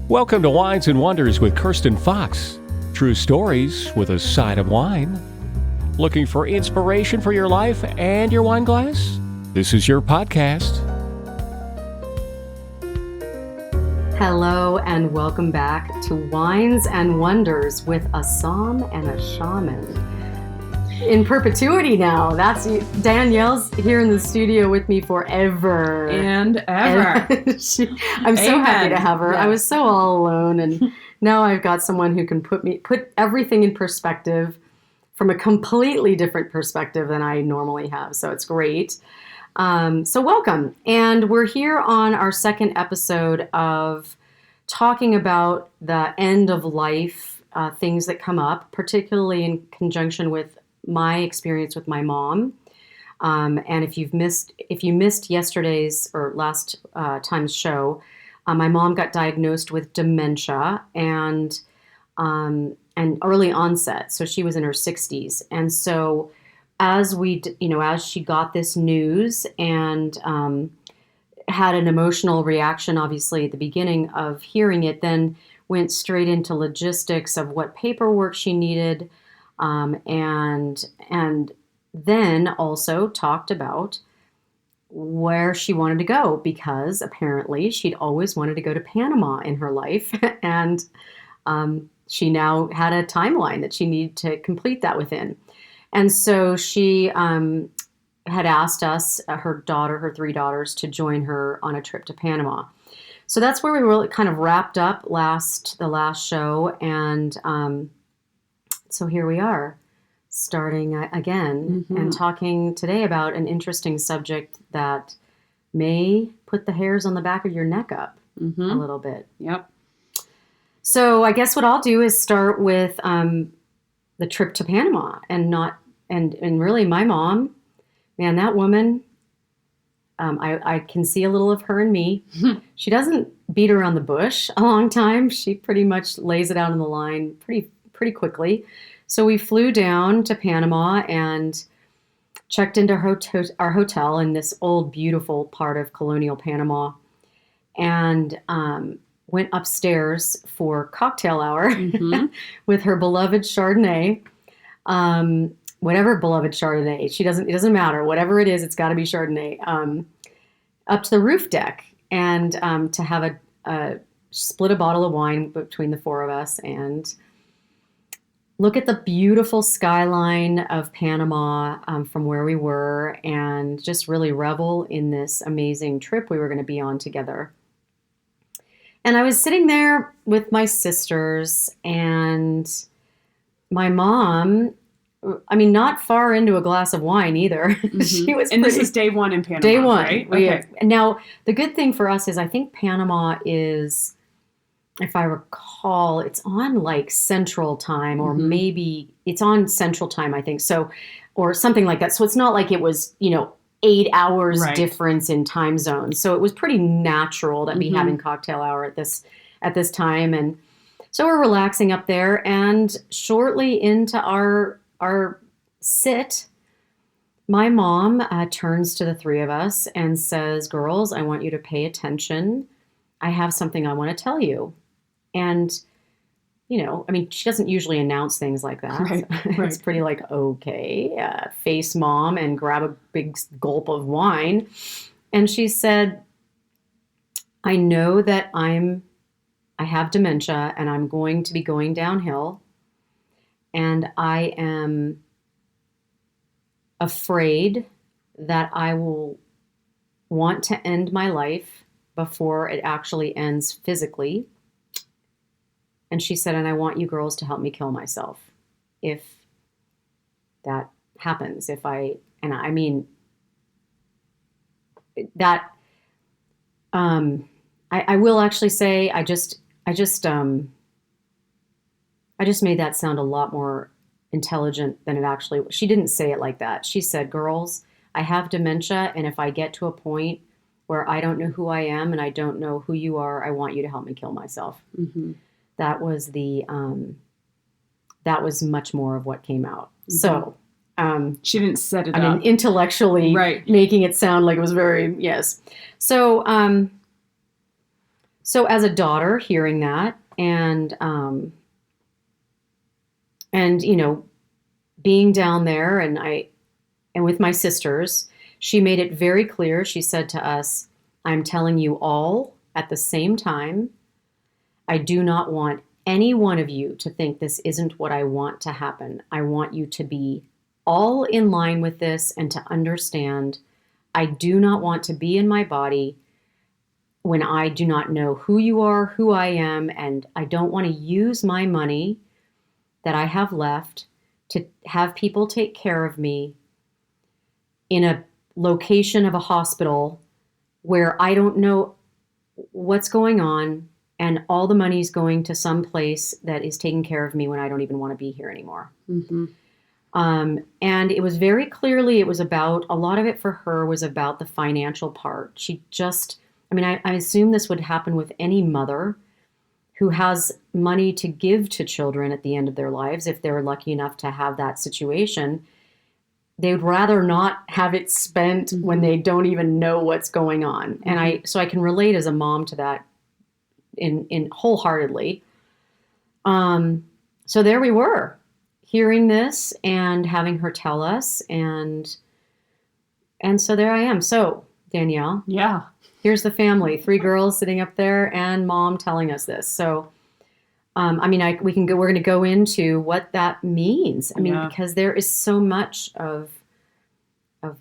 Welcome to Wines and Wonders with Kirsten Fox. True stories with a side of wine. Looking for inspiration for your life and your wine glass? This is your podcast. Hello and welcome back to Wines and Wonders with a Somm and a Shaman. In perpetuity now. That's Dannielle's here in the studio with me forever. And ever. I'm so happy to have her. Yeah. I was so all alone, and now I've got someone who can put everything in perspective from a completely different perspective than I normally have. So it's great. So welcome. And we're here on our second episode of talking about the end of life, things that come up, particularly in conjunction with my experience with my mom. And if you missed yesterday's or last time's show, my mom got diagnosed with dementia and early onset. So she was in her 60s. And so as she got this news and had an emotional reaction, obviously at the beginning of hearing it, then went straight into logistics of what paperwork she needed. And then also talked about where she wanted to go, because apparently she'd always wanted to go to Panama in her life. And she now had a timeline that she needed to complete that within. And so she had asked us, her three daughters, to join her on a trip to Panama. So that's where we really kind of wrapped up the last show. And so here we are, starting again and talking today about an interesting subject that may put the hairs on the back of your neck up a little bit. Yep. So I guess what I'll do is start with the trip to Panama, and really my mom, man, that woman, I can see a little of her in me. She doesn't beat around the bush a long time. She pretty much lays it out on the line pretty quickly. So we flew down to Panama and checked into our hotel in this old, beautiful part of colonial Panama, and went upstairs for cocktail hour with her beloved Chardonnay. Whatever beloved Chardonnay, it doesn't matter. Whatever it is, it's got to be Chardonnay. Up to the roof deck and to have split a bottle of wine between the four of us and look at the beautiful skyline of Panama from where we were, and just really revel in this amazing trip we were going to be on together. And I was sitting there with my sisters and my mom, not far into a glass of wine either. She was and this is day one in Panama, Day one. right? Okay. Now, the good thing for us is I think Panama is, if I recall, it's on like Central Time, or maybe it's on Central Time, I think. So, or something like that. So it's not like it was, 8 hours difference in time zones. So it was pretty natural to be having cocktail hour at this time. And so we're relaxing up there, and shortly into our sit, my mom turns to the three of us and says, "Girls, I want you to pay attention. I have something I want to tell you." And, she doesn't usually announce things like that. Right. It's pretty like, okay, face mom and grab a big gulp of wine. And she said, "I know that I have dementia and I'm going to be going downhill. And I am afraid that I will want to end my life before it actually ends physically." And she said, "And I want you girls to help me kill myself if that happens. I will actually say, I just made that sound a lot more intelligent than it actually was. She didn't say it like that. She said, "Girls, I have dementia, and if I get to a point where I don't know who I am and I don't know who you are, I want you to help me kill myself." That was much more of what came out. So she didn't set it up. Intellectually making it sound like it was very, yes. So So as a daughter, hearing that and being down there and with my sisters, she made it very clear. She said to us, I'm telling you all at the same time, I do not want any one of you to think this isn't what I want to happen. I want you to be all in line with this and to understand I do not want to be in my body when I do not know who you are, who I am, and I don't want to use my money that I have left to have people take care of me in a location of a hospital where I don't know what's going on and all the money's going to some place that is taking care of me when I don't even want to be here anymore. Mm-hmm. And it was very clearly, it was about, a lot of it for her was about the financial part. She just, I assume this would happen with any mother who has money to give to children at the end of their lives, if they're lucky enough to have that situation. They would rather not have it spent when they don't even know what's going on. And I can relate as a mom to that in wholeheartedly. So there we were, hearing this and having her tell us, and so there I am. So Dannielle, Yeah. here's the family, 3 girls sitting up there and mom telling us this. So, we're going to go into what that means. Because there is so much of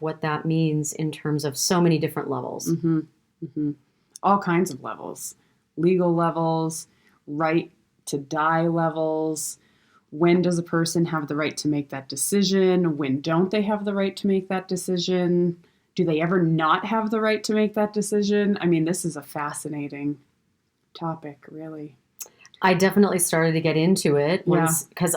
what that means in terms of so many different levels. Mm-hmm. Mm-hmm. All kinds of levels, legal levels, right to die levels. When does a person have the right to make that decision? When don't they have the right to make that decision? Do they ever not have the right to make that decision? This is a fascinating topic, really. I definitely started to get into it because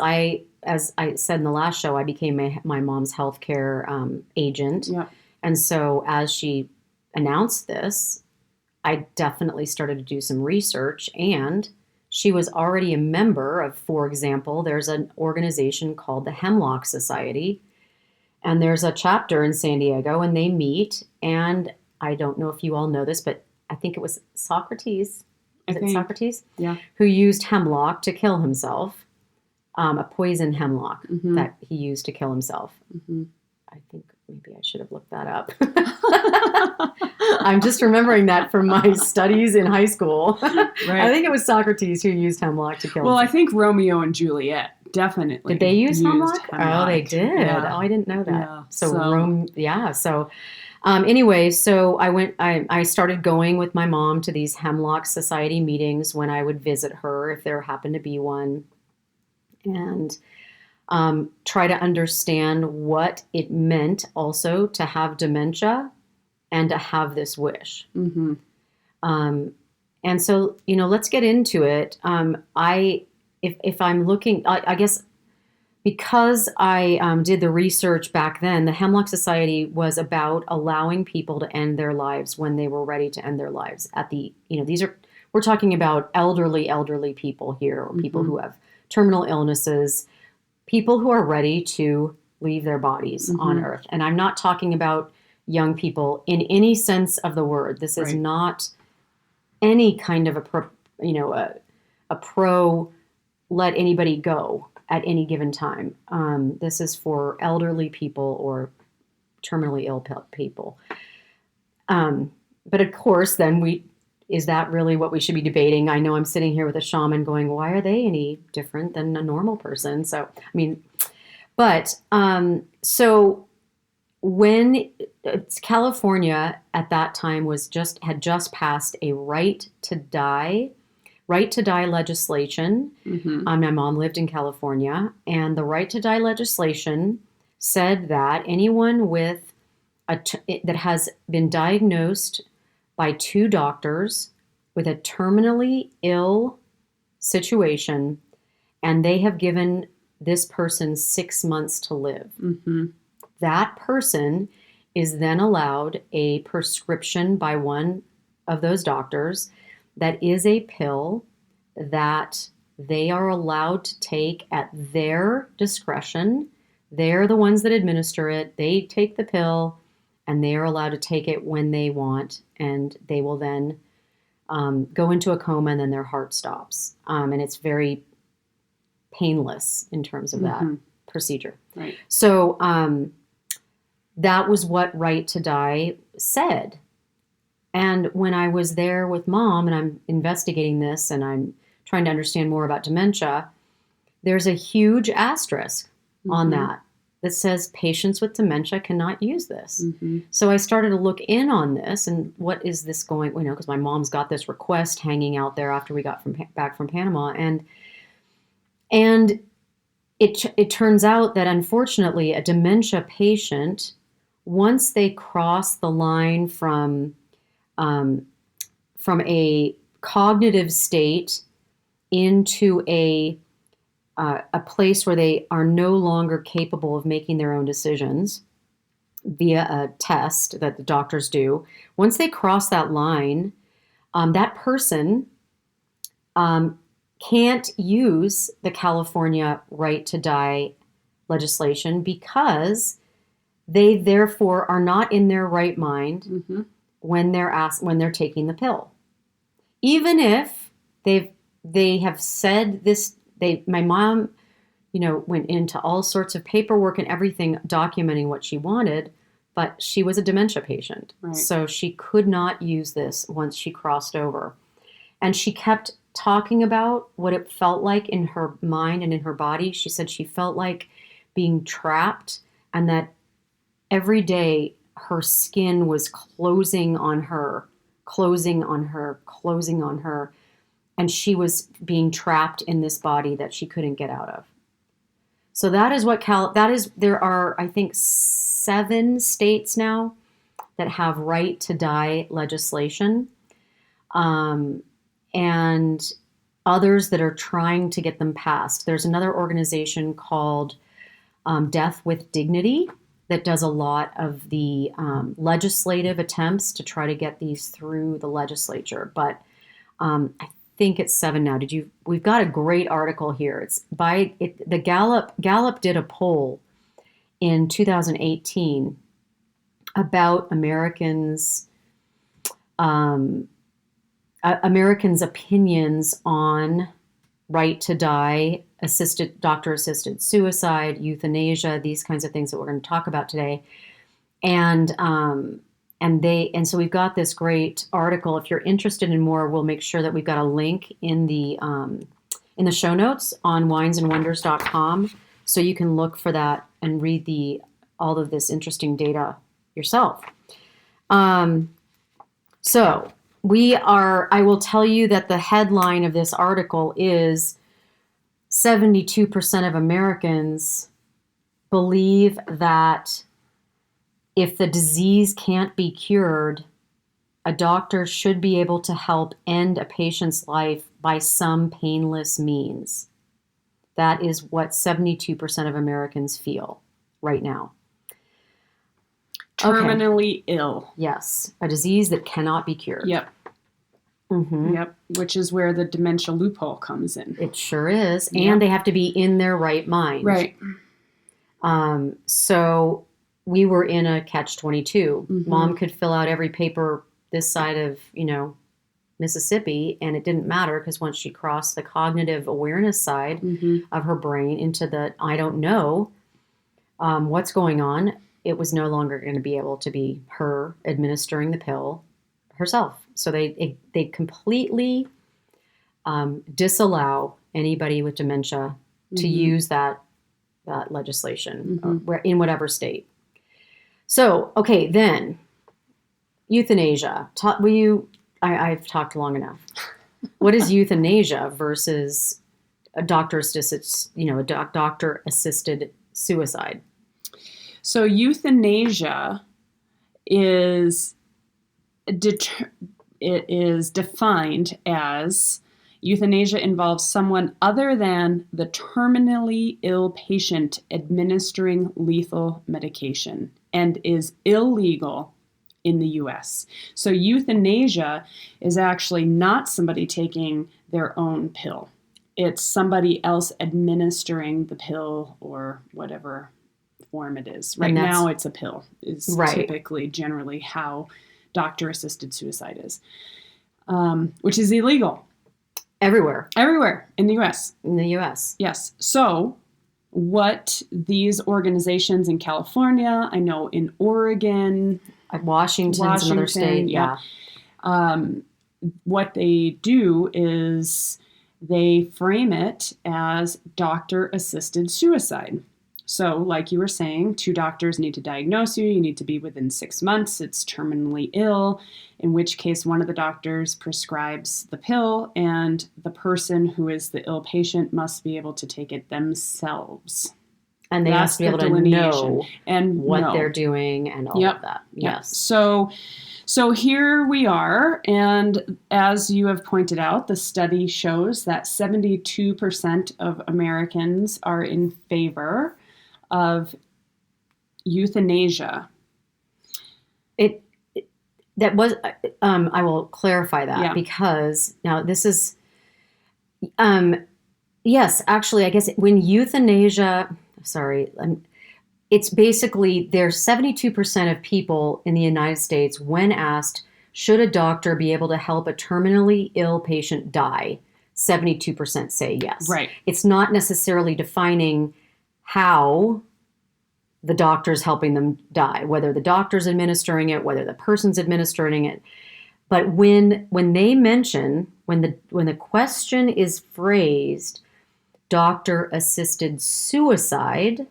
as I said in the last show, I became my mom's healthcare agent. Yeah. And so as she announced this, I definitely started to do some research, and she was already a member of, for example, there's an organization called the Hemlock Society. And there's a chapter in San Diego, and they meet. And I don't know if you all know this, but I think it was Socrates. Socrates? Yeah. Who used hemlock to kill himself, a poison hemlock that he used to kill himself. Mm-hmm. I think maybe I should have looked that up. I'm just remembering that from my studies in high school. Right. I think it was Socrates who used hemlock to kill himself. Well, I think Romeo and Juliet definitely. Did they use hemlock? Hemlock? Oh, they did. Yeah. Oh, I didn't know that. Yeah. So anyway, so I started going with my mom to these Hemlock Society meetings when I would visit her, if there happened to be one, and try to understand what it meant also to have dementia and to have this wish. Mm-hmm. And so, let's get into it. If I'm looking, I guess because I did the research back then, the Hemlock Society was about allowing people to end their lives when they were ready to end their lives. We're talking about elderly people here, or people who have terminal illnesses, people who are ready to leave their bodies on earth. And I'm not talking about young people in any sense of the word. This is not any kind of a pro let anybody go at any given time. This is for elderly people or terminally ill people. But of course, then is that really what we should be debating? I know I'm sitting here with a shaman going, why are they any different than a normal person? So, so when California at that time had just passed a right to die legislation. My mom lived in California, and the right to die legislation said that anyone with that has been diagnosed by 2 doctors with a terminally ill situation, and they have given this person 6 months to live. That person is then allowed a prescription by one of those doctors that is a pill that they are allowed to take at their discretion. They're the ones that administer it. They take the pill, and they are allowed to take it when they want, and they will then go into a coma, and then their heart stops. And it's very painless in terms of that procedure. Right. So that was what Right to Die said. And when I was there with Mom, and I'm investigating this, and I'm trying to understand more about dementia, there's a huge asterisk on that says patients with dementia cannot use this. So I started to look in on this, and what is this going, because my mom's got this request hanging out there after we got back from Panama. And it turns out that, unfortunately, a dementia patient, once they cross the line from a cognitive state into a place where they are no longer capable of making their own decisions via a test that the doctors do, once they cross that line, that person can't use the California Right to Die legislation, because they therefore are not in their right mind when they're taking the pill. Even if they have said this, my mom, went into all sorts of paperwork and everything documenting what she wanted, but she was a dementia patient. Right. So she could not use this once she crossed over. And she kept talking about what it felt like in her mind and in her body. She said she felt like being trapped, and that every day her skin was closing on her, and she was being trapped in this body that she couldn't get out of. So that is what there are, I think, 7 states now that have Right to Die legislation, and others that are trying to get them passed. There's another organization called Death with Dignity that does a lot of the legislative attempts to try to get these through the legislature. But I think it's 7 now. We've got a great article here. It's the Gallup did a poll in 2018 about Americans' opinions on Right to Die, doctor-assisted suicide, euthanasia, these kinds of things that we're going to talk about today. And so we've got this great article. If you're interested in more, we'll make sure that we've got a link in the show notes on winesandwonders.com, so you can look for that and read all of this interesting data yourself. So I will tell you that the headline of this article is 72% of Americans believe that if the disease can't be cured, a doctor should be able to help end a patient's life by some painless means. That is what 72% of Americans feel right now. Terminally ill. Yes, a disease that cannot be cured. Yep. Yep, which is where the dementia loophole comes in. It sure is. Yep. And they have to be in their right mind. Right. So we were in a catch-22. Mom could fill out every paper this side of, Mississippi, and it didn't matter, because once she crossed the cognitive awareness side of her brain into the I don't know what's going on, it was no longer going to be able to be her administering the pill herself. So they completely disallow anybody with dementia to use that legislation in whatever state. So, okay, then euthanasia. I've talked long enough. What is euthanasia versus a doctor-assisted suicide? So euthanasia is defined as euthanasia involves someone other than the terminally ill patient administering lethal medication and is illegal in the U.S. So euthanasia is actually not somebody taking their own pill. It's somebody else administering the pill or whatever form it is. Right now it's a pill is typically generally how doctor-assisted suicide is. which is illegal Everywhere in the U.S. in the U.S. Yes. So what these organizations in California, I know in Oregon, Washington's another state. Yeah. What they do is they frame it as doctor-assisted suicide. So like you were saying, 2 doctors need to diagnose you. You need to be within 6 months. It's terminally ill, in which case one of the doctors prescribes the pill, and the person who is the ill patient must be able to take it themselves. And they That's have to be able the to delineation. know And what know. they're doing and all of that. Yep. Yes. So here we are, and as you have pointed out, the study shows that 72% of Americans are in favor of euthanasia. That was, I will clarify that because now this is, yes, actually, I guess when euthanasia, it's basically there's 72% of people in the United States, when asked, should a doctor be able to help a terminally ill patient die? 72% say yes. Right. It's not necessarily defining how the doctor's helping them die, whether the doctor's administering it, whether the person's administering it. But when they mention, when the question is phrased, doctor-assisted suicide,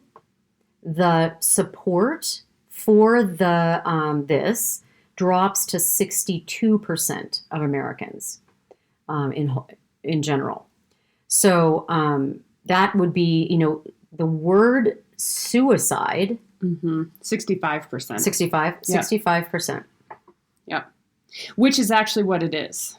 the support for the this drops to 62% of Americans in general. So that would be, the word suicide. 65%. 65%. Yep. Which is actually what it is,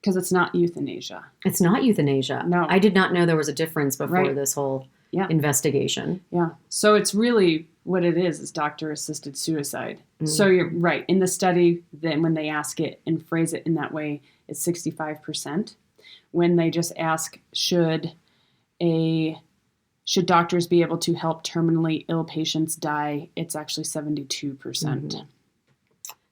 because it's not euthanasia. It's not euthanasia. No. I did not know there was a difference before this whole Yeah. investigation. Yeah. So it's really what it is doctor-assisted suicide. So you're right. In the study, then when they ask it and phrase it in that way, it's 65%. When they just ask, should doctors be able to help terminally ill patients die, it's actually 72%.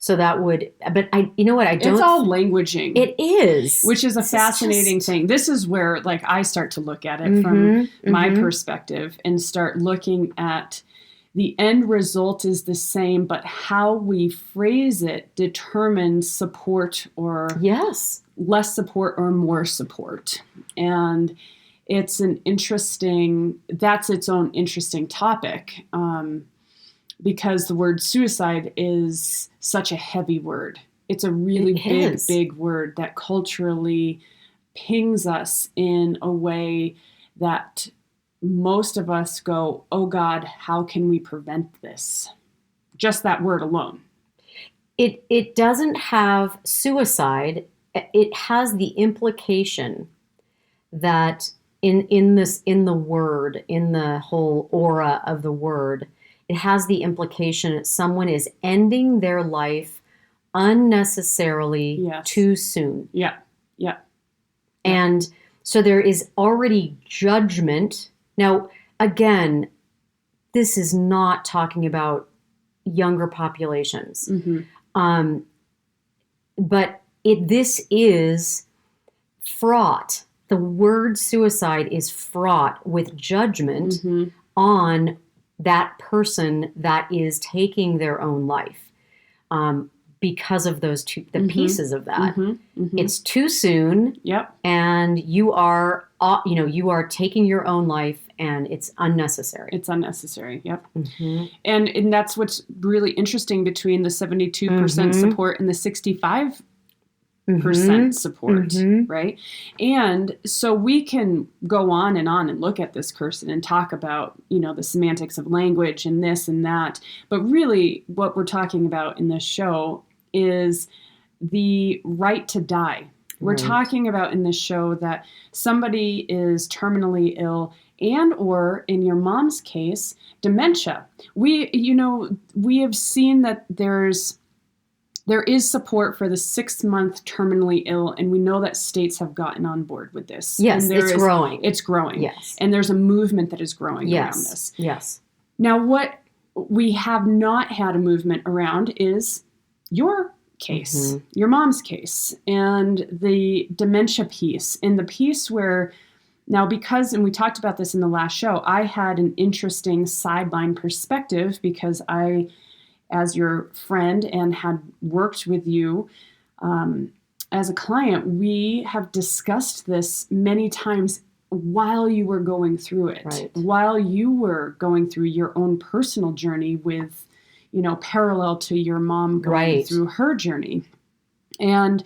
So that would, but It's all languaging. It is. Which is a fascinating thing. This is where, I start to look at it from my perspective and start looking at the end result is the same, but how we phrase it determines support or less support or more support. And it's that's its own interesting topic. Because the word suicide is such a heavy word. It's a really big word that culturally pings us in a way that most of us go, oh God, how can we prevent this? Just that word alone. It doesn't have suicide. It has the implication that in the word, in the whole aura of the word, it has the implication that someone is ending their life unnecessarily too soon. Yeah. And so there is already judgment. Now, again, this is not talking about younger populations. But this is fraught. The word suicide is fraught with judgment on that person that is taking their own life, because of those the pieces of that. It's too soon. Yep. And you are taking your own life, and it's unnecessary. It's unnecessary. Yep. And that's what's really interesting between the 72% support and the 65% support, right? And so we can go on and look at this, Kirsten, and talk about, the semantics of language and this and that. But really what we're talking about in this show is the right to die. We're talking about in this show that somebody is terminally ill and or in your mom's case, dementia. We have seen that there is support for the 6-month terminally ill, and we know that states have gotten on board with this. Yes, it's growing. It's growing. Yes. And there's a movement that is growing around this. case, your mom's case, and the dementia piece, and the piece where now, because, and we talked about this in the last show, I had an interesting sideline perspective because I, as your friend and had worked with you as a client, we have discussed this many times while you were going through it, Right. while you were going through your own personal journey with, parallel to your mom going Right. through her journey. And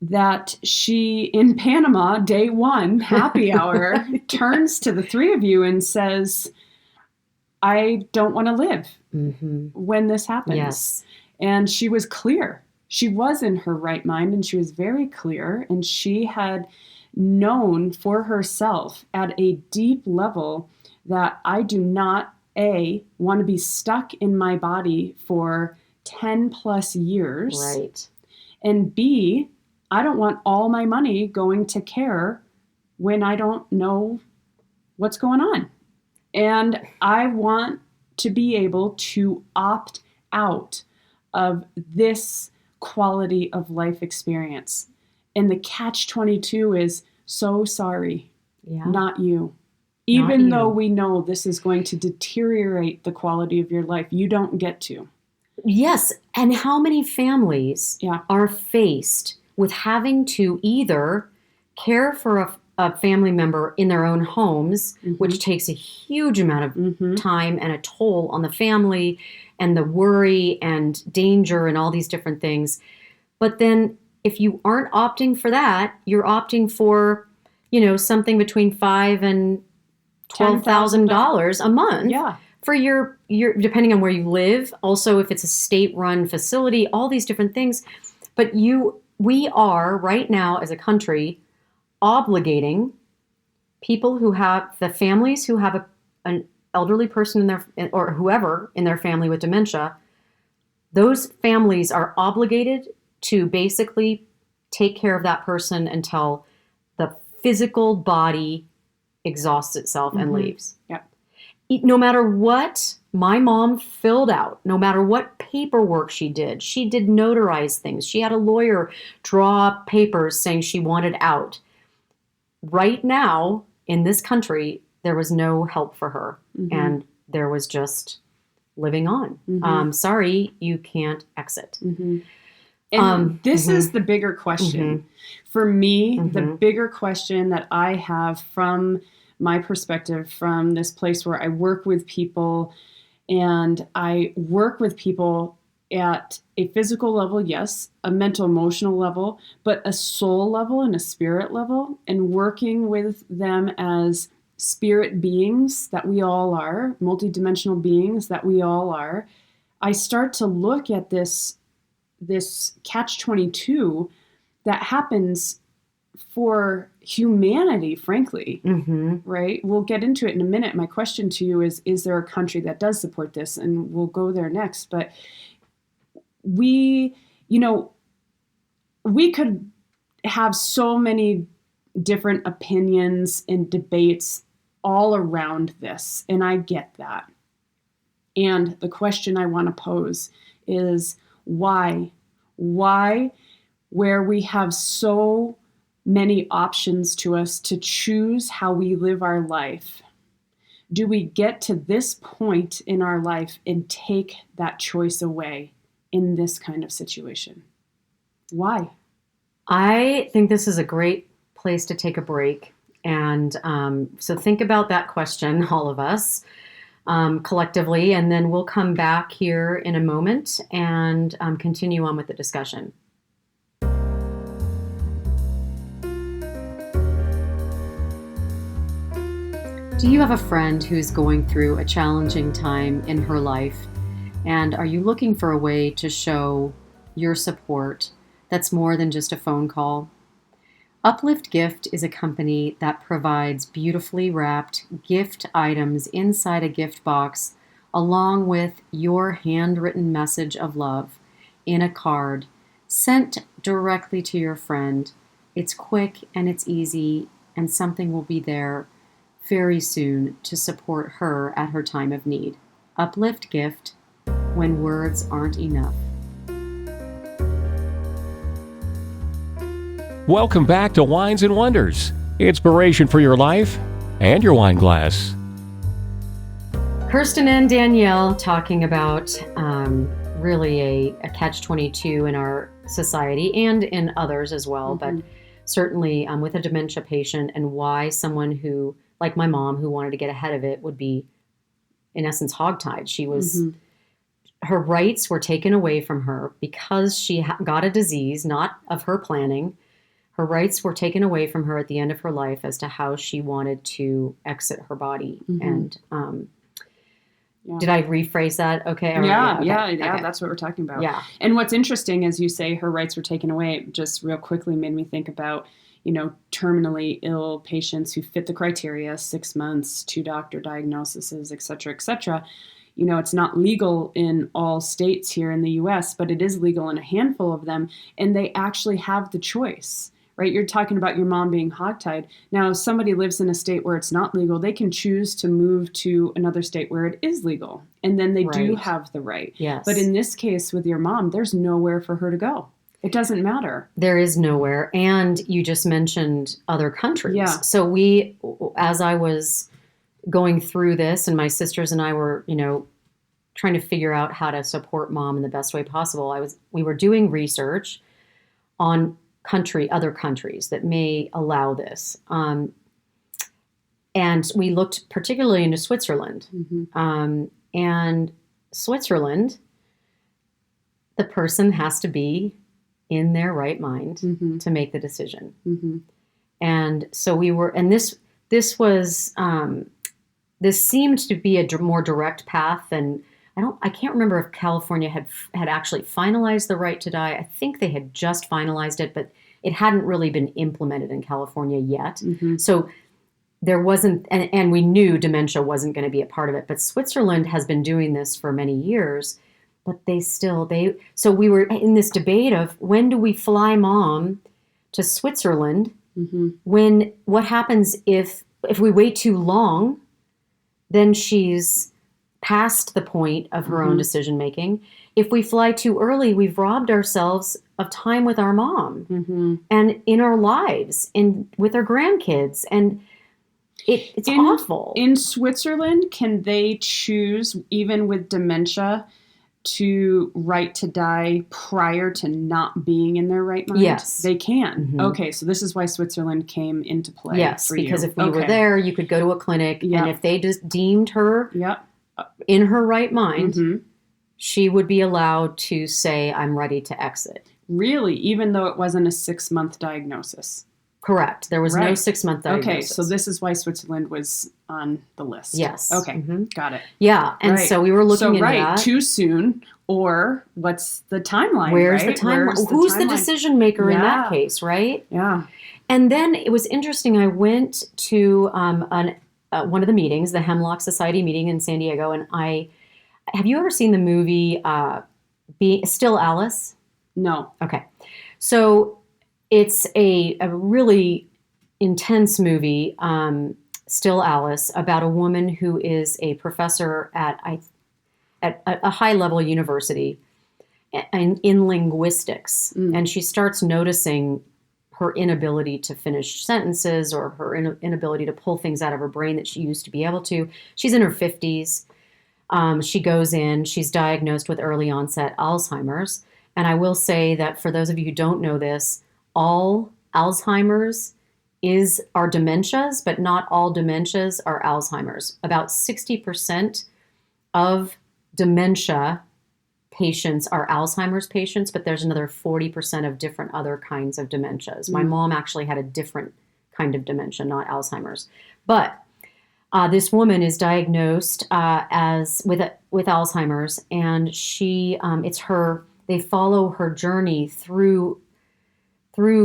that she, in Panama, day one, happy hour, turns to the three of you and says, I don't want to live when this happens. Yes. And she was clear. She was in her right mind, and she was very clear, and she had known for herself at a deep level that I do not, A, want to be stuck in my body for 10 plus years. Right. And B, I don't want all my money going to care when I don't know what's going on. And I want to be able to opt out of this quality of life experience. And the catch-22 is, so sorry, Yeah. not you. Even you. though we know this is going to deteriorate the quality of your life, you don't get to. Yes. And how many families Yeah. are faced with having to either care for a family member in their own homes, which takes a huge amount of time and a toll on the family and the worry and danger and all these different things. But then if you aren't opting for that, you're opting for, something between $5,000 and $12,000 a month. Yeah. For your depending on where you live, also if it's a state-run facility, all these different things. But we are right now as a country obligating people who have the families who have an elderly person in their, or whoever in their family with dementia. Those families are obligated to basically take care of that person until the physical body exhausts itself and leaves. Yep. No matter what my mom filled out, no matter what paperwork she did notarized things. She had a lawyer draw up papers saying she wanted out. Right now, in this country, there was no help for her. And there was just living on. Sorry, you can't exit. And this is the bigger question. For me, the bigger question that I have from my perspective, from this place where I work with people, and I work with people at a physical level, yes, a mental, emotional level, but a soul level and a spirit level, and working with them as spirit beings that we all are, multidimensional beings that we all are, I start to look at this catch-22 that happens for humanity, frankly, right? We'll get into it in a minute. My question to you is there a country that does support this? And we'll go there next. But we could have so many different opinions and debates all around this, and I get that. And the question I want to pose is why? Why, where we have so many options to us to choose how we live our life, do we get to this point in our life and take that choice away in this kind of situation? Why? I think this is a great place to take a break. And so think about that question, all of us, collectively, and then we'll come back here in a moment and continue on with the discussion. Do you have a friend who's going through a challenging time in her life? And are you looking for a way to show your support that's more than just a phone call? Uplift Gift is a company that provides beautifully wrapped gift items inside a gift box, along with your handwritten message of love in a card sent directly to your friend. It's quick and it's easy, and something will be there very soon to support her at her time of need. Uplift Gift, when words aren't enough. Welcome back to Wines and Wonders. Inspiration for your life and your wine glass. Kirsten and Dannielle talking about really a catch-22 in our society and in others as well, but certainly with a dementia patient, and why someone who, like my mom, who wanted to get ahead of it would be, in essence, hogtied. She was, her rights were taken away from her because she got a disease, not of her planning. Her rights were taken away from her at the end of her life as to how she wanted to exit her body. And did I rephrase that? Okay. Yeah, Okay. that's what we're talking about. Yeah. And what's interesting, as you say, her rights were taken away, just real quickly made me think about, terminally ill patients who fit the criteria, 6 months, 2 doctor diagnoses, et cetera, et cetera. It's not legal in all states here in the U.S., but it is legal in a handful of them, and they actually have the choice. Right? You're talking about your mom being hogtied. Now, if somebody lives in a state where it's not legal, they can choose to move to another state where it is legal. And then they do have the right. Yes. But in this case with your mom, there's nowhere for her to go. It doesn't matter. There is nowhere. And you just mentioned other countries. Yeah. So as I was going through this, and my sisters and I were, trying to figure out how to support mom in the best way possible, we were doing research on other countries that may allow this. And we looked particularly into Switzerland. And Switzerland, the person has to be in their right mind to make the decision. And so we were, and this seemed to be a more direct path than, I can't remember if California had actually finalized the right to die. I think they had just finalized it, but it hadn't really been implemented in California yet. So there wasn't, and we knew dementia wasn't going to be a part of it, but Switzerland has been doing this for many years, but so we were in this debate of, when do we fly mom to Switzerland? What happens if we wait too long, then she's past the point of her own decision making. If we fly too early, we've robbed ourselves of time with our mom and in our lives and with our grandkids. And it's awful. In Switzerland, can they choose, even with dementia, to right to die prior to not being in their right mind? Yes. They can. Okay, so this is why Switzerland came into play. Yes, for because you. if we were there, you could go to a clinic, and if they just deemed her in her right mind, she would be allowed to say, I'm ready to exit. Really? Even though it wasn't a 6-month diagnosis? Correct. There was no 6-month diagnosis. Okay, so this is why Switzerland was on the list. Yes. Okay, got it. Yeah, and so we were looking into that. Too soon, or what's the timeline? Where's the timeline? Who's the decision maker in that case, right? Yeah. And then it was interesting. I went to one of the meetings, the Hemlock Society meeting in San Diego, and have you ever seen the movie Still Alice? No. Okay. So it's a really intense movie, Still Alice, about a woman who is a professor at a high-level university in linguistics. And she starts noticing her inability to finish sentences, or her inability to pull things out of her brain that she used to be able to. She's in her 50s. She goes in, she's diagnosed with early onset Alzheimer's. And I will say that for those of you who don't know this, all Alzheimer's are dementias, but not all dementias are Alzheimer's. About 60% of dementia patients are Alzheimer's patients, but there's another 40% of different other kinds of dementias. My mom actually had a different kind of dementia, not Alzheimer's. But this woman is diagnosed with Alzheimer's, and they follow her journey through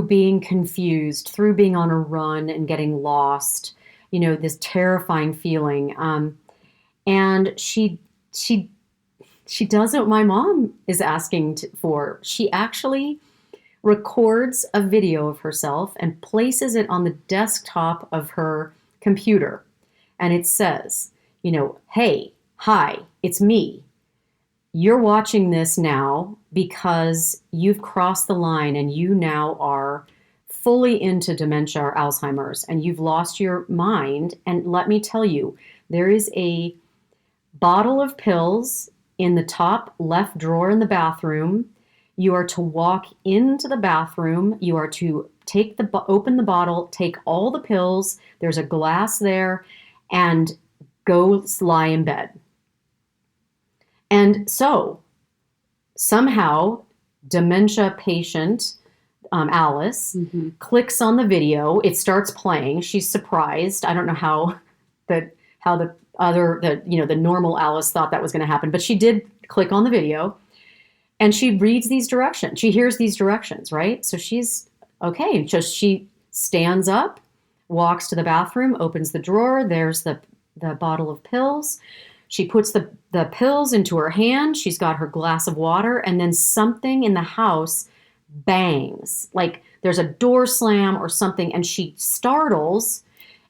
being confused, through being on a run and getting lost, this terrifying feeling. And she does what my mom is asking for. She actually records a video of herself and places it on the desktop of her computer. And it says, hey, hi, it's me. You're watching this now because you've crossed the line and you now are fully into dementia or Alzheimer's and you've lost your mind, and let me tell you, there is a bottle of pills in the top left drawer in the bathroom. You are to walk into the bathroom. You are to open the bottle, take all the pills. There's a glass there, and go lie in bed. And so somehow dementia patient Alice clicks on the video. It starts playing. She's surprised. I don't know how the normal Alice thought that was going to happen, but she did click on the video, and she reads these directions. She hears these directions, right? So she's okay. And so she stands up, walks to the bathroom, opens the drawer. There's the bottle of pills. She puts the pills into her hand. She's got her glass of water, and then something in the house bangs. Like there's a door slam or something, and she startles,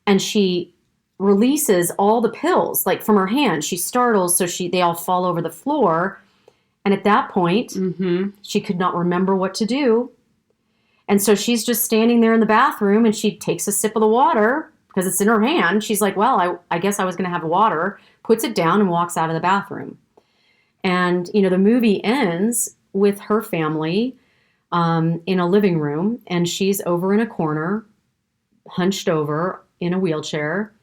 and she releases all the pills like from her hand. She startles, so they all fall over the floor. And at that point, she could not remember what to do. And so she's just standing there in the bathroom, and she takes a sip of the water because it's in her hand. She's like, well, I guess I was going to have water, puts it down and walks out of the bathroom. And, the movie ends with her family in a living room, and she's over in a corner, hunched over in a wheelchair,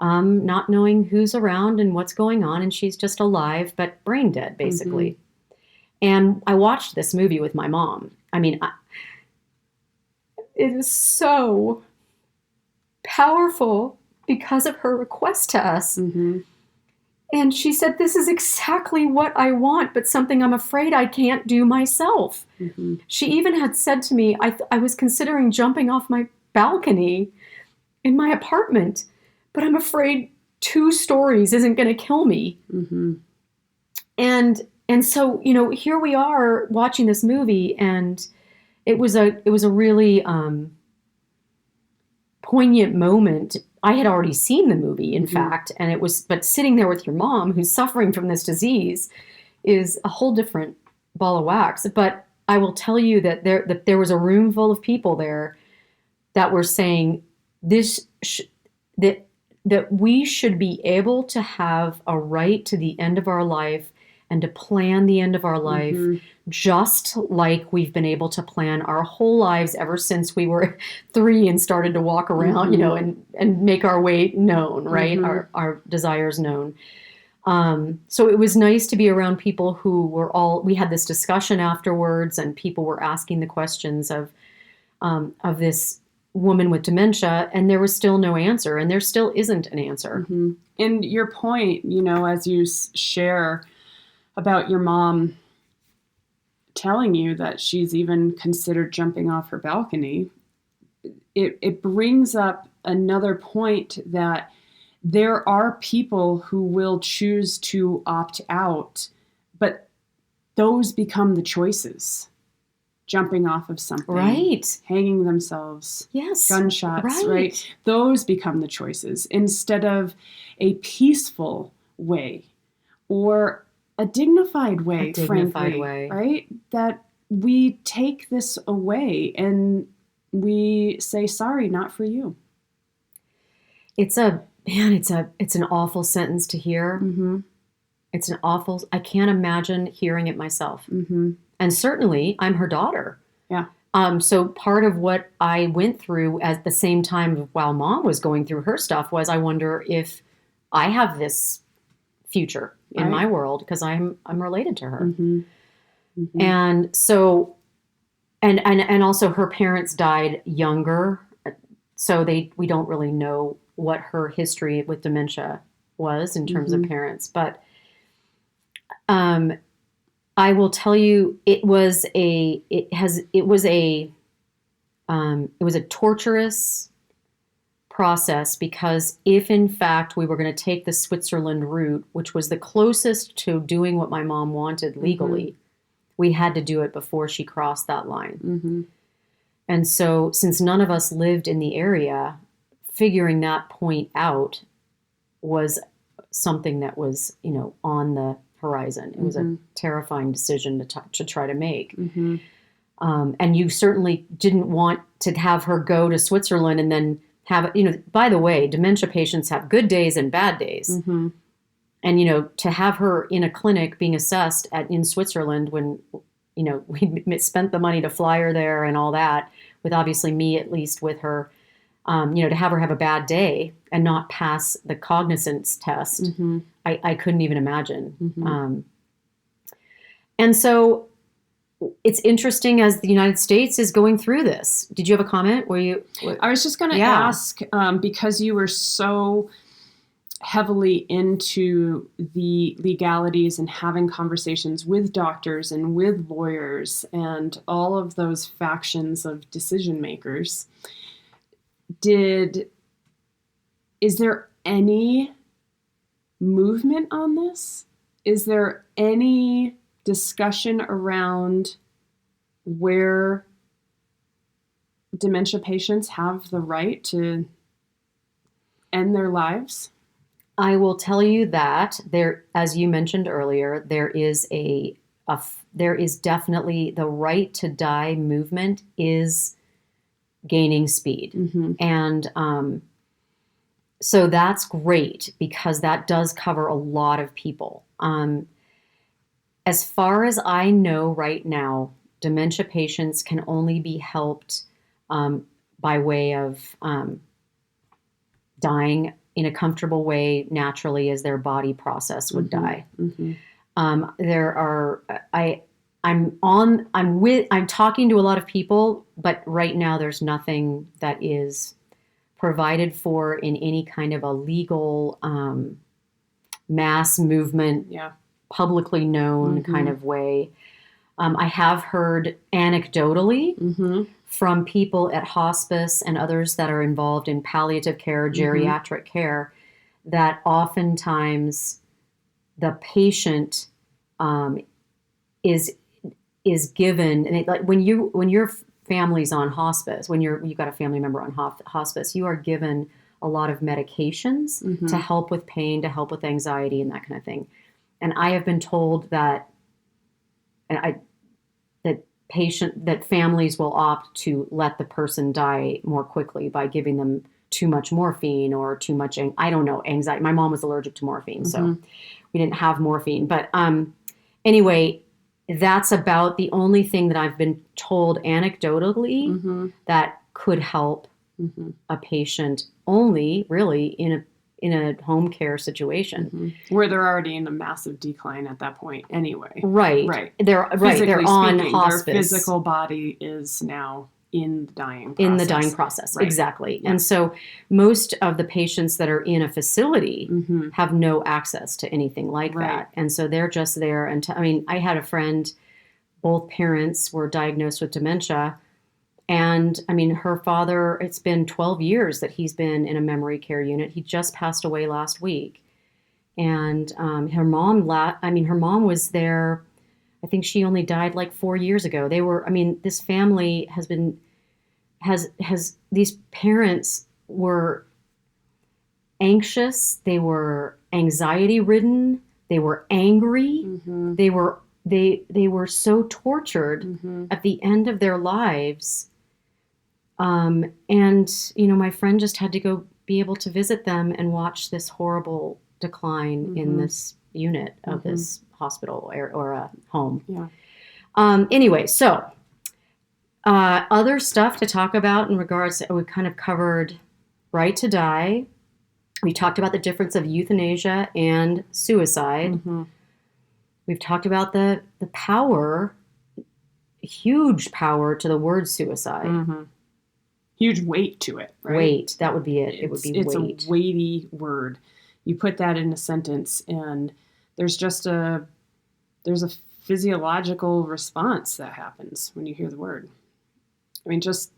not knowing who's around and what's going on. And she's just alive, but brain dead, basically. And I watched this movie with my mom. I mean, it was so powerful because of her request to us. And she said, this is exactly what I want, but something I'm afraid I can't do myself. She even had said to me, I was considering jumping off my balcony in my apartment, but I'm afraid 2 stories isn't going to kill me. And so, here we are watching this movie, and it was a really poignant moment. I had already seen the movie, in fact, but sitting there with your mom who's suffering from this disease is a whole different ball of wax. But I will tell you that there was a room full of people there that were saying that we should be able to have a right to the end of our life and to plan the end of our life, just like we've been able to plan our whole lives ever since we were 3 and started to walk around, and make our way known, right? Our desires known. So it was nice to be around people who we had this discussion afterwards, and people were asking the questions of this woman with dementia, and there was still no answer, and there still isn't an answer. And your point, as you share about your mom telling you that she's even considered jumping off her balcony, it brings up another point that there are people who will choose to opt out, but those become the choices. Jumping off of something, right? Hanging themselves, yes, gunshots, right? Those become the choices instead of a peaceful way or a dignified way, frankly, right? That we take this away and we say, sorry, not for you. It's an awful sentence to hear. I can't imagine hearing it myself. And certainly I'm her daughter. Yeah. So part of what I went through at the same time while Mom was going through her stuff was, I wonder if I have this future in my world, because I'm related to her. And so, and also her parents died younger. So we don't really know what her history with dementia was in terms of parents, but, I will tell you, it was a torturous process, because if in fact we were going to take the Switzerland route, which was the closest to doing what my mom wanted legally, we had to do it before she crossed that line. And so, since none of us lived in the area, figuring that point out was something that was, on the horizon. It was a terrifying decision to try to make. And you certainly didn't want to have her go to Switzerland and then have, by the way, dementia patients have good days and bad days. Mm-hmm. And, to have her in a clinic being assessed in Switzerland when, we spent the money to fly her there and all that, with obviously me at least with her, to have her have a bad day and not pass the cognizance test, Mm-hmm. I couldn't even imagine. Mm-hmm. And so it's interesting as the United States is going through this. Did you have a comment? I was just going to ask, because you were so heavily into the legalities and having conversations with doctors and with lawyers and all of those factions of decision makers, is there any movement on this? Is there any discussion around where dementia patients have the right to end their lives? I will tell you that there, as you mentioned earlier, there is definitely the right to die movement is gaining speed. Mm-hmm. And so that's great because that does cover a lot of people. As far as I know right now, dementia patients can only be helped by way of dying in a comfortable way naturally as their body process would Mm-hmm. die. Mm-hmm. I'm talking to a lot of people, but right now there's nothing that is provided for in any kind of a legal mass movement, publicly known Mm-hmm. kind of way. I have heard anecdotally Mm-hmm. from people at hospice and others that are involved in palliative care, geriatric care, that oftentimes the patient is given, and like when your family's on hospice, when you've got a family member on hospice, you are given a lot of medications Mm-hmm. to help with pain, to help with anxiety, and that kind of thing. And I have been told that, that families will opt to let the person die more quickly by giving them too much morphine or too much, anxiety. My mom was allergic to morphine, so Mm-hmm. we didn't have morphine. But anyway, that's about the only thing that I've been told anecdotally Mm-hmm. that could help Mm-hmm. a patient only really in a home care situation. Mm-hmm. Where they're already in a massive decline at that point anyway. Right. They're Physically on speaking, hospice. their physical body is now in the dying process. In the dying process, Right. exactly. Yeah. And so most of the patients that are in a facility Mm-hmm. have no access to anything like Right. that. And so they're just there. And I had a friend, both parents were diagnosed with dementia. And her father, it's been 12 years that he's been in a memory care unit. He just passed away last week. And her mom was there. I think she only died like 4 years ago. This family these parents were anxious. They were anxiety ridden. They were angry. Mm-hmm. They were so tortured Mm-hmm. at the end of their lives. And my friend just had to go be able to visit them and watch this horrible decline Mm-hmm. in this unit of Mm-hmm. this hospital or a home. Yeah. Anyway, so other stuff to talk about in regards to, we kind of covered right to die. We talked about the difference of euthanasia and suicide. Mm-hmm. We've talked about the power, huge power to the word suicide. Mm-hmm. Huge weight to it, right? Weight, that would be it. It would be it's weight. a weighty word. You put that in a sentence, and there's a physiological response that happens when you hear the word. Just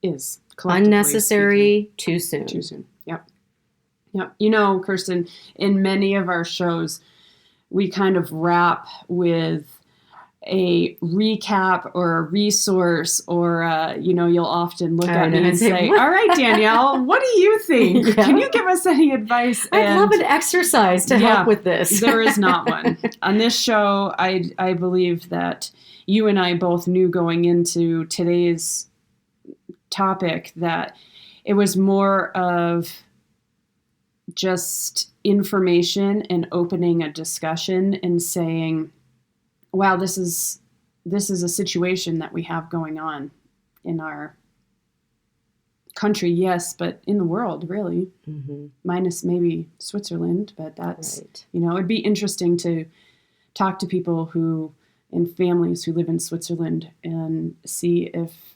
is Unnecessary, too soon. Too soon. Yep. Kirsten, in many of our shows, we kind of wrap with a recap or a resource, or you'll often look at me and say, all right, Dannielle, what do you think? Yeah. Can you give us any advice? I'd love an exercise to help with this. There is not one. On this show, I believe that you and I both knew going into today's topic that it was more of just information and opening a discussion and saying, wow, this is a situation that we have going on in our country, yes, but in the world, really, minus maybe Switzerland. But that's, right. It'd be interesting to talk to people and families who live in Switzerland and see if,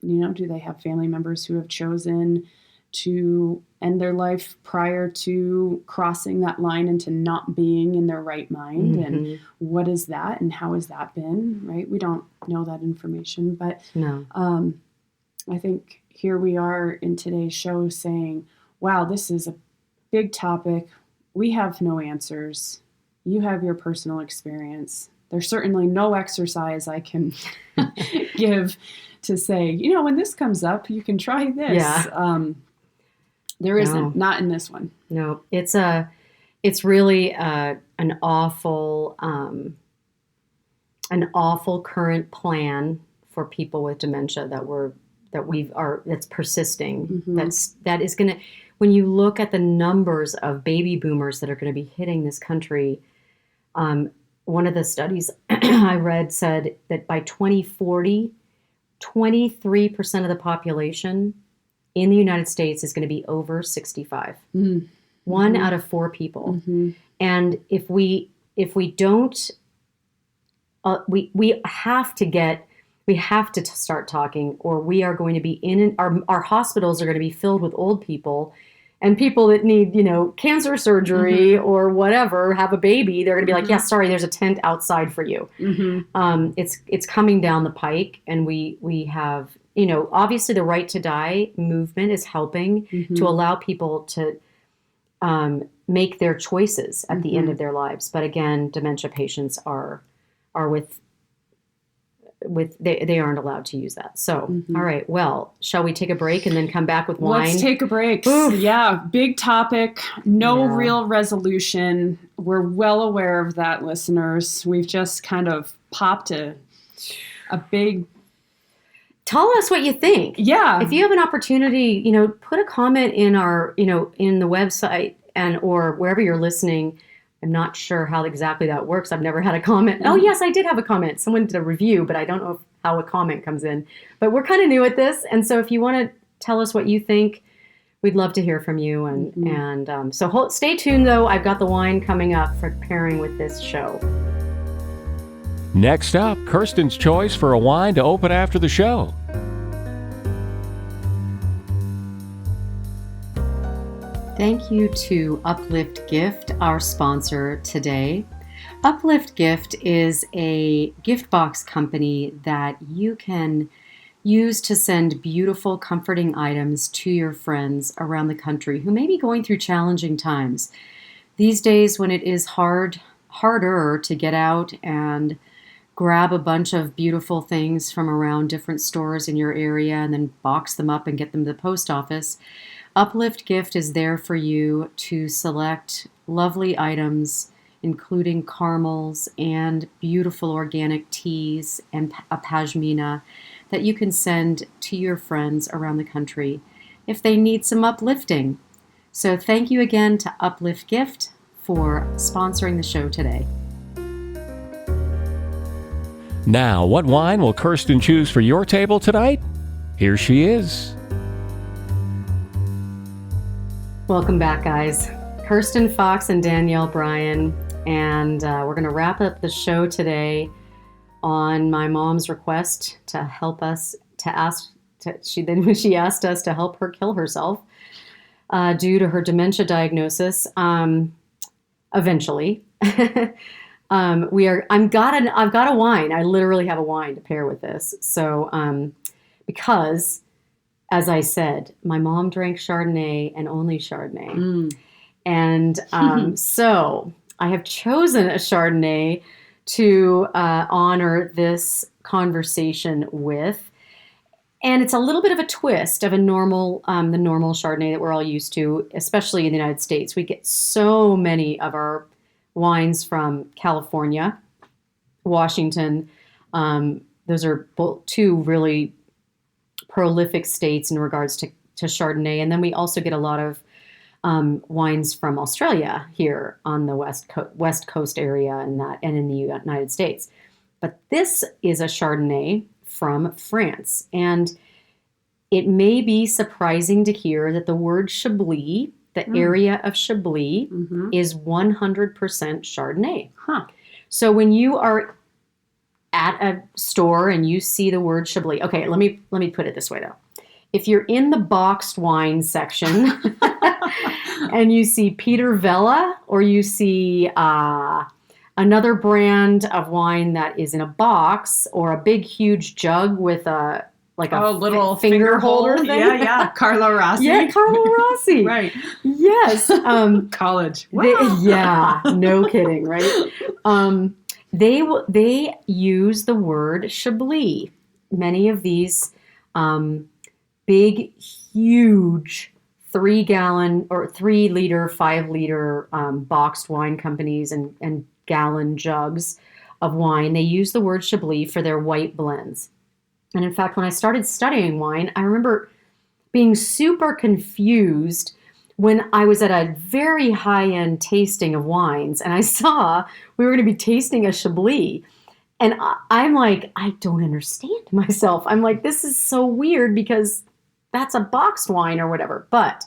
do they have family members who have chosen to end their life prior to crossing that line into not being in their right mind, and what is that and how has that been, right? We don't know that information, but no. I think here we are in today's show saying, wow, this is a big topic. We have no answers. You have your personal experience. There's certainly no exercise I can give to say, when this comes up, you can try this. Yeah. There isn't, not in this one. No, it's really an awful current plan for people with dementia that's persisting. That is going to, when you look at the numbers of baby boomers that are going to be hitting this country, one of the studies I read said that by 2040, 23% of the population in the United States is going to be over 65. One out of 4 people. And if we don't, we have to start talking, or we are going to be our hospitals are going to be filled with old people and people that need, cancer surgery or whatever, have a baby. They're going to be like, yeah, sorry, there's a tent outside for you. It's coming down the pike, and we have, obviously the right to die movement is helping to allow people to make their choices at the end of their lives. But again, dementia patients are they aren't allowed to use that. So, all right, well, shall we take a break and then come back with wine? Let's take a break. Oof. Yeah, big topic, no real resolution. We're well aware of that, listeners. We've just kind of popped a big... Tell us what you think. Yeah. If you have an opportunity, put a comment in our, in the website or wherever you're listening. I'm not sure how exactly that works. I've never had a comment. Oh, yes, I did have a comment. Someone did a review, but I don't know how a comment comes in. But we're kind of new at this. And so if you want to tell us what you think, we'd love to hear from you. And stay tuned, though. I've got the wine coming up for pairing with this show. Next up, Kirsten's choice for a wine to open after the show. Thank you to Uplift Gift, our sponsor today. Uplift Gift is a gift box company that you can use to send beautiful, comforting items to your friends around the country who may be going through challenging times. These days, when it is harder to get out and grab a bunch of beautiful things from around different stores in your area and then box them up and get them to the post office, Uplift Gift is there for you to select lovely items, including caramels and beautiful organic teas and a pashmina that you can send to your friends around the country if they need some uplifting. So thank you again to Uplift Gift for sponsoring the show today. Now, what wine will Kirsten choose for your table tonight? Here she is. Welcome back, guys. Kirsten Fox and Dannielle Bryan, and we're going to wrap up the show today on my mom's request to help us she asked us to help her kill herself due to her dementia diagnosis. Eventually, I've got a wine. I literally have a wine to pair with this. So because, as I said, my mom drank Chardonnay and only Chardonnay. And so I have chosen a Chardonnay to honor this conversation with. And it's a little bit of a twist of the normal Chardonnay that we're all used to, especially in the United States. We get so many of our wines from California, Washington. Those are both two really prolific states in regards to Chardonnay. And then we also get a lot of wines from Australia here on the West Coast area and in the United States. But this is a Chardonnay from France. And it may be surprising to hear that the word Chablis, the area of Chablis, is 100% Chardonnay. Huh. So when you are at a store and you see the word Chablis, okay, let me put it this way though. If you're in the boxed wine section and you see Peter Vella or you see another brand of wine that is in a box or a big huge jug with a little finger holder thing. Yeah. Carlo Rossi. Yeah, Carlo Rossi. Right. Yes. College. Yeah, no kidding, right? They use the word Chablis. Many of these big, huge 3-gallon or 3-liter, 5-liter boxed wine companies and gallon jugs of wine, they use the word Chablis for their white blends. And in fact, when I started studying wine, I remember being super confused when I was at a very high-end tasting of wines and I saw we were going to be tasting a Chablis. And I'm like, I don't understand myself. I'm like, this is so weird because that's a boxed wine or whatever. But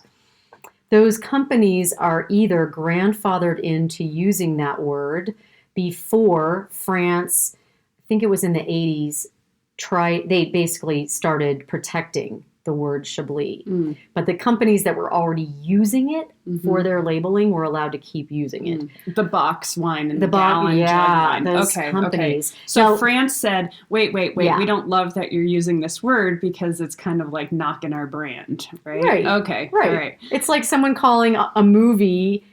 those companies are either grandfathered into using that word before France, I think it was in the 80s, they basically started protecting the word Chablis. But the companies that were already using it for their labeling were allowed to keep using it. The box wine and the gallon jug wine. Those companies. Okay. So now, France said, wait, Yeah. we don't love that you're using this word because it's kind of like knocking our brand, right? Right. Okay. Right. All right. It's like someone calling a movie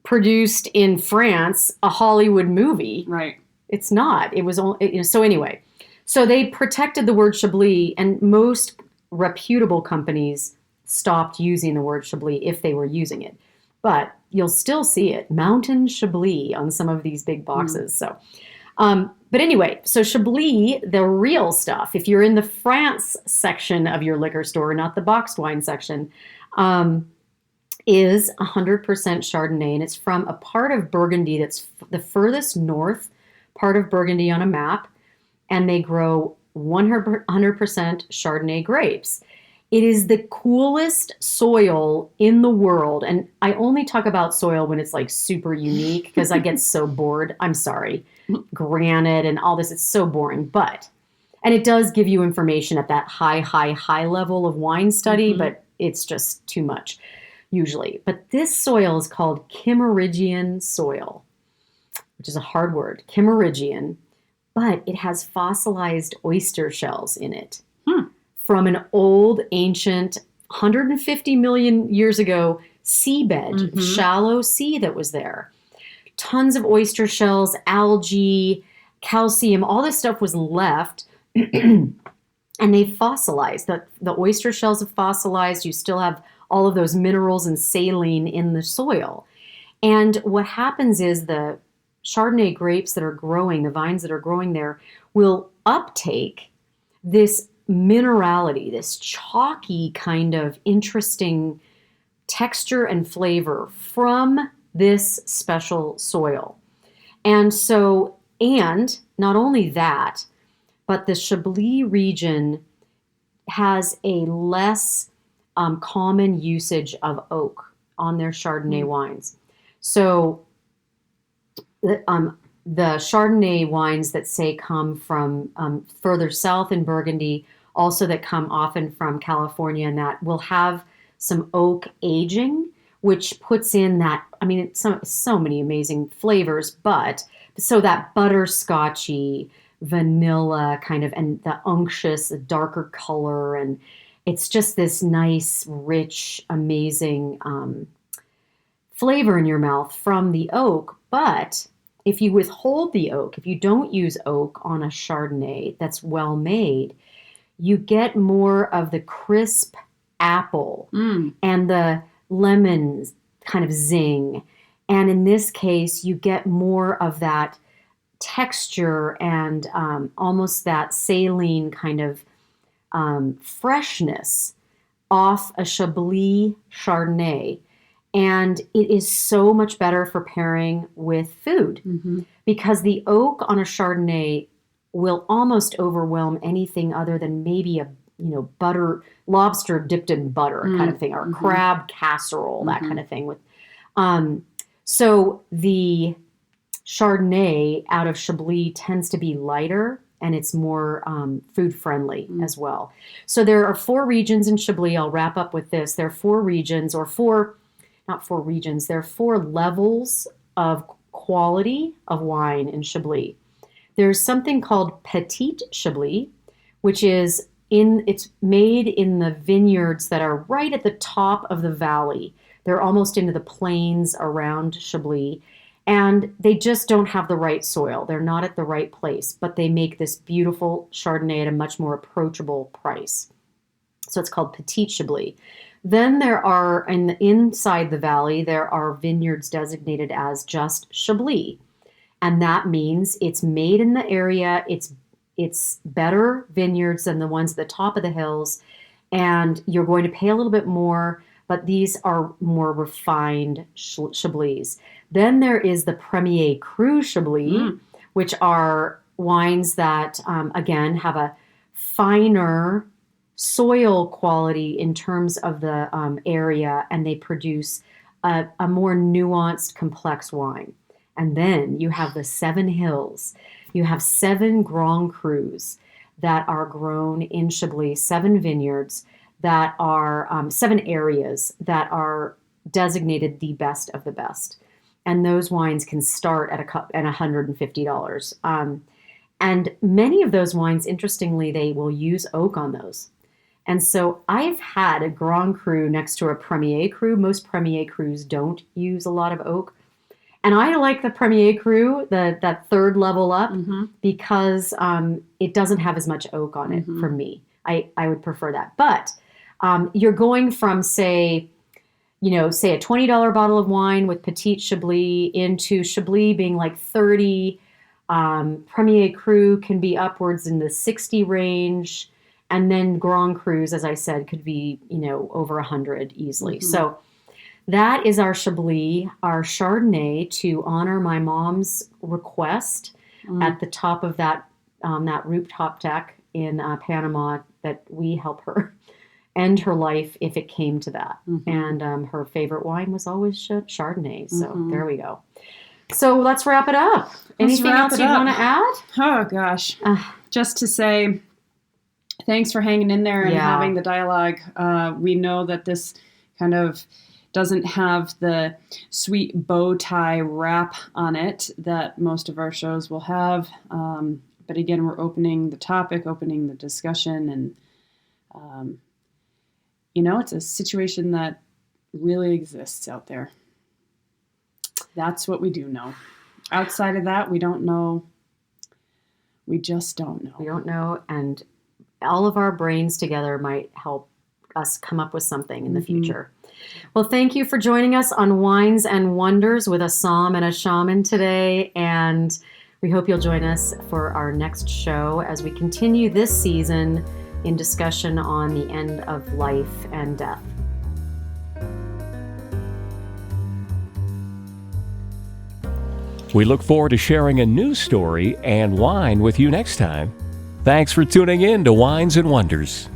produced in France a Hollywood movie. Right. It's not. It was only, so anyway. So they protected the word Chablis, and most reputable companies stopped using the word Chablis if they were using it. But you'll still see it, Mountain Chablis, on some of these big boxes. So, but anyway, so Chablis, the real stuff, if you're in the France section of your liquor store, not the boxed wine section, is 100% Chardonnay, and it's from a part of Burgundy that's the furthest north part of Burgundy on a map, and they grow 100% Chardonnay grapes. It is the coolest soil in the world, and I only talk about soil when it's like super unique because I get so bored. I'm sorry. Granite and all this, it's so boring, and it does give you information at that high level of wine study, but it's just too much usually. But this soil is called Kimmeridgian soil, which is a hard word, Kimmeridgian, but it has fossilized oyster shells in it from an old, ancient, 150 million years ago seabed, shallow sea that was there. Tons of oyster shells, algae, calcium, all this stuff was left, and they fossilized. The oyster shells have fossilized. You still have all of those minerals and saline in the soil. And what happens is the Chardonnay grapes that are growing, the vines that are growing there, will uptake this minerality, this chalky kind of interesting texture and flavor from this special soil. And so, and not only that, but the Chablis region has a less common usage of oak on their Chardonnay wines. So the Chardonnay wines that say come from further south in Burgundy, also that come often from California, and that will have some oak aging, which puts in that, I mean, it's so many amazing flavors, but so that butterscotchy, vanilla kind of, and the unctuous, darker color, and it's just this nice, rich, amazing flavor in your mouth from the oak. But if you withhold the oak, if you don't use oak on a Chardonnay that's well made, you get more of the crisp apple and the lemon kind of zing. And in this case, you get more of that texture and almost that saline kind of freshness off a Chablis Chardonnay. And it is so much better for pairing with food because the oak on a Chardonnay will almost overwhelm anything other than maybe a lobster dipped in butter kind of thing, or crab casserole, that kind of thing. With so the Chardonnay out of Chablis tends to be lighter, and it's more food friendly as well. So there are 4 regions in Chablis. I'll wrap up with this. There are 4 regions, not 4 regions. There are 4 levels of quality of wine in Chablis. There's something called Petit Chablis, which is it's made in the vineyards that are right at the top of the valley. They're almost into the plains around Chablis, and they just don't have the right soil. They're not at the right place, but they make this beautiful Chardonnay at a much more approachable price. So it's called Petit Chablis. Then there are, inside the valley, there are vineyards designated as just Chablis. And that means it's made in the area, it's better vineyards than the ones at the top of the hills, and you're going to pay a little bit more, but these are more refined Chablis. Then there is the Premier Cru Chablis, which are wines that, again, have a finer soil quality in terms of the area, and they produce a more nuanced, complex wine. And then you have the 7 hills. You have 7 Grand Crus that are grown in Chablis, 7 vineyards that are 7 areas that are designated the best of the best. And those wines can start at $150. And many of those wines, interestingly, they will use oak on those. And so I've had a Grand Cru next to a Premier Cru. Most Premier Crus don't use a lot of oak. And I like the Premier Cru, that third level up, because it doesn't have as much oak on it for me. I would prefer that. But you're going from, say a $20 bottle of wine with Petit Chablis into Chablis being like $30. Premier Cru can be upwards in the $60 range. And then Grand Crus, as I said, could be, over $100 easily. So that is our Chablis, our Chardonnay, to honor my mom's request at the top of that rooftop deck in Panama, that we help her end her life if it came to that. And her favorite wine was always Chardonnay. So there we go. So let's wrap it up. Anything else you want to add? Oh, gosh. Just to say, thanks for hanging in there and having the dialogue. We know that this kind of doesn't have the sweet bow tie wrap on it that most of our shows will have. But again, we're opening the topic, opening the discussion, and, it's a situation that really exists out there. That's what we do know. Outside of that, we don't know. We just don't know. We don't know, and all of our brains together might help us come up with something in the future. Well, thank you for joining us on Wines and Wonders with a Som and a Shaman today, and we hope you'll join us for our next show as we continue this season in discussion on the end of life and death. We look forward to sharing a new story and wine with you next time. Thanks for tuning in to Wines and Wonders.